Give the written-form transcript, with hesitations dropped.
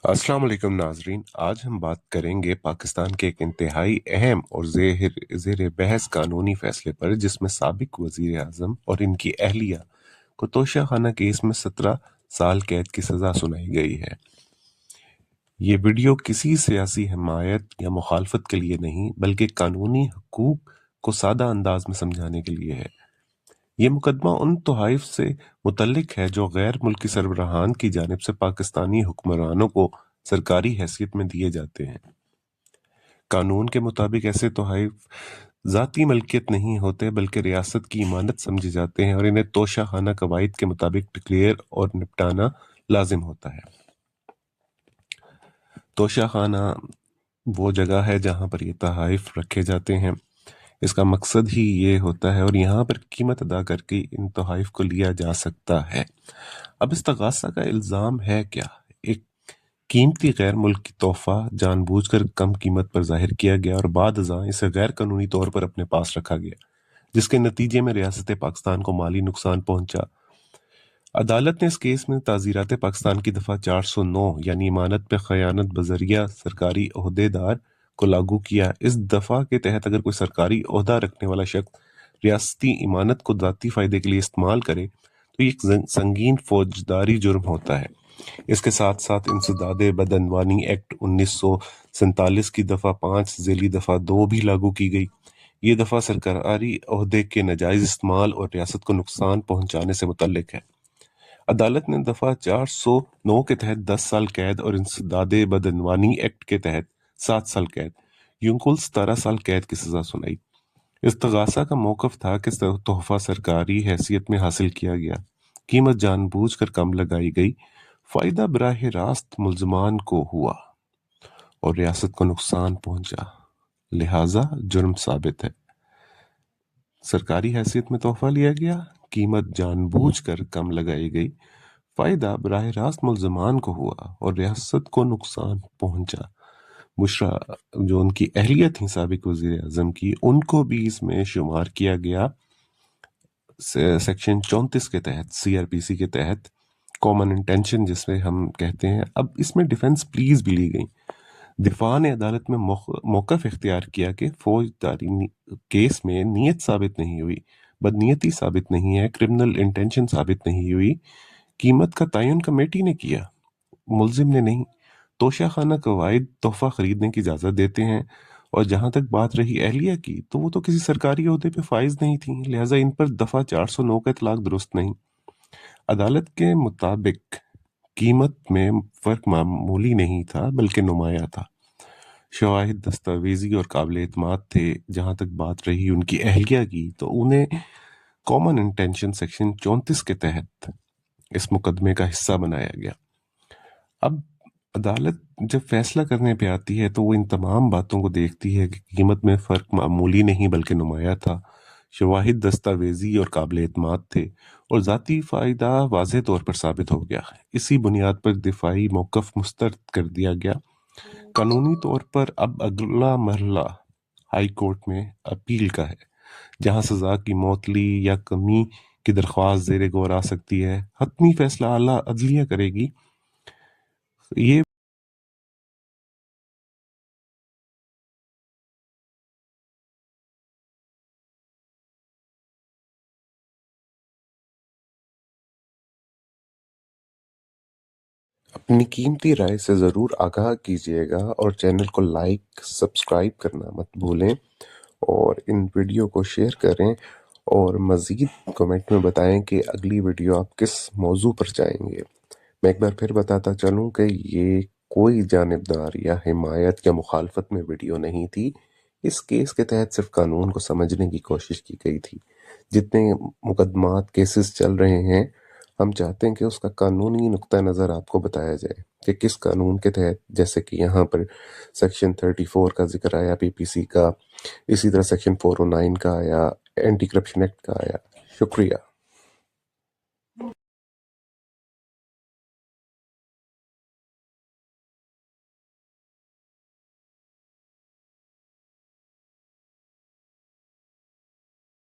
अस्सलाम वालेकुम नाजरीन। आज हम बात करेंगे पाकिस्तान के एक इंतहाई अहम और ज़ेर बहस कानूनी फैसले पर, जिसमें साबिक वज़ीर आज़म और इनकी अहलिया को तोशाखाना केस में 17 साल कैद की सज़ा सुनाई गई है। ये वीडियो किसी सियासी हिमायत या मुखालफत के लिए नहीं, बल्कि कानूनी हकूक को सादा अंदाज में समझाने के लिए है। ये मुकदमा उन तोहाइफ से मुतल्लिक है जो गैर मुल्की सरबराहान की जानिब से पाकिस्तानी हुक्मरानों को सरकारी हैसियत में दिए जाते हैं। कानून के मुताबिक ऐसे तोहाइफ ज़ाती मलकियत नहीं होते, बल्कि रियासत की इमानत समझे जाते हैं और इन्हें तोशाखाना कवायद के मुताबिक डिक्लेयर और निपटाना लाजिम होता है। तोशाखाना वो जगह है जहाँ पर ये तोहाइफ रखे जाते हैं। इसका मकसद ही ये होता है और यहाँ पर कीमत अदा करके इन तोहाइफ को लिया जा सकता है। अब इस्तगासा का इल्ज़ाम है क्या? एक कीमती गैर मुल्की तोहफा जानबूझकर कम कीमत पर जाहिर किया गया और बाद अज़ां इसे गैर कानूनी तौर पर अपने पास रखा गया, जिसके नतीजे में रियासत पाकिस्तान को माली नुकसान पहुंचा। अदालत ने इस केस में ताज़ीरात पाकिस्तान की दफ़ा 409 यानी इमानत पे खयानत बजरिया सरकारी ओहदेदार को लागू किया। इस दफ़ा के तहत अगर कोई सरकारी ओहदा रखने वाला शख्स रियासती इमानत को ज़ाती फ़ायदे के लिए इस्तेमाल करे तो ये एक संगीन फौजदारी जुर्म होता है। इसके साथ साथ इंसदादे बदअनवानी एक्ट 1947 की दफ़ा 5 ज़ेली दफ़ा 2 भी लागू की गई। ये दफ़ा सरकारी ओहदे के नाजायज़ इस्तेमाल और रियासत को नुकसान पहुंचाने से मुतल्लिक है। अदालत ने दफ़ा 409 के तहत 10 साल कैद और इंसदादे बदअनवानी एक्ट के तहत 7 साल कैद, यूं कुल 17 साल कैद की सज़ा सुनाई। इस्तगासा का मौक़िफ़ था कि तोहफ़ा सरकारी हैसियत में हासिल किया गया, कीमत जानबूझकर कम लगाई गई, फ़ायदा बराह रास्त मुल्ज़मान को हुआ और रियासत को नुकसान पहुंचा, लिहाजा जुर्म साबित है। सरकारी हैसियत में तोहफ़ा लिया गया, कीमत जानबूझकर कम लगाई गई, फ़ायदा बराह रास्त मुल्ज़मान को हुआ और रियासत को नुकसान पहुंचा। बुशरा जो उनकी अहलिया थी साबिक वज़ीर आज़म की, उनको भी इसमें शुमार किया गया सेक्शन 34 के तहत, CRPC के तहत, कॉमन इंटेंशन जिसमें हम कहते हैं। अब इसमें डिफेंस प्लीज भी ली गई। दिफा ने अदालत में मौक़िफ़ इख्तियार किया कि फौजदारी केस में नीयत साबित नहीं हुई, बदनीयती साबित नहीं है, क्रिमिनल इंटेंशन साबित नहीं हुई, कीमत का तयन कमेटी ने किया, मुल्जिम ने नहीं। तोशाखाना कवायद तोहफा खरीदने की इजाज़त देते हैं और जहां तक बात रही अहलिया की, तो वो तो किसी सरकारी ओहदे पे फाइज नहीं थी, लिहाजा इन पर दफ़ा 409 का इतलाक दुरुस्त नहीं। अदालत के मुताबिक कीमत में फ़र्क मामूली नहीं था, बल्कि नुमाया था। शवाहिद दस्तावेजी और काबिल एतमाद थे। जहां तक बात रही उनकी अहलिया की, तो उन्हें कॉमन इंटेंशन सेक्शन 34 के तहत इस मुकदमे का हिस्सा बनाया गया। अब अदालत जब फैसला करने पे आती है तो वो इन तमाम बातों को देखती है कि कीमत में फ़र्क मामूली नहीं बल्कि नुमाया था, शवाहिद दस्तावेजी और काबिल एतमाद थे और ज़ाती फ़ायदा वाज़ेह तौर पर साबित हो गया। इसी बुनियाद पर दिफाई मौक़िफ़ मुस्तरद कर दिया गया। कानूनी तौर पर अब अगला मरहला हाई कोर्ट में अपील का है, जहां सज़ा की मौतली या कमी की दरख्वास्त ज़ेरे गौर आ सकती है। हतमी फैसला आला अदलिया करेगी। ये अपनी कीमती राय से ज़रूर आगाह कीजिएगा और चैनल को लाइक सब्सक्राइब करना मत भूलें और इन वीडियो को शेयर करें और मज़ीद कमेंट में बताएं कि अगली वीडियो आप किस मौजू पर चाहेंगे। मैं एक बार फिर बताता चलूं कि ये कोई जानिबदार या हिमायत या मुखालफत में वीडियो नहीं थी। इस केस के तहत सिर्फ कानून को समझने की कोशिश की गई थी। जितने मुकदमात केसेस चल रहे हैं, हम चाहते हैं कि उसका कानूनी नुक्ता नज़र आपको बताया जाए कि किस कानून के तहत, जैसे कि यहाँ पर सेक्शन 34 का जिक्र आया PPC का, इसी तरह सेक्शन 409 का आया, एंटी करप्शन एक्ट का आया। शुक्रिया।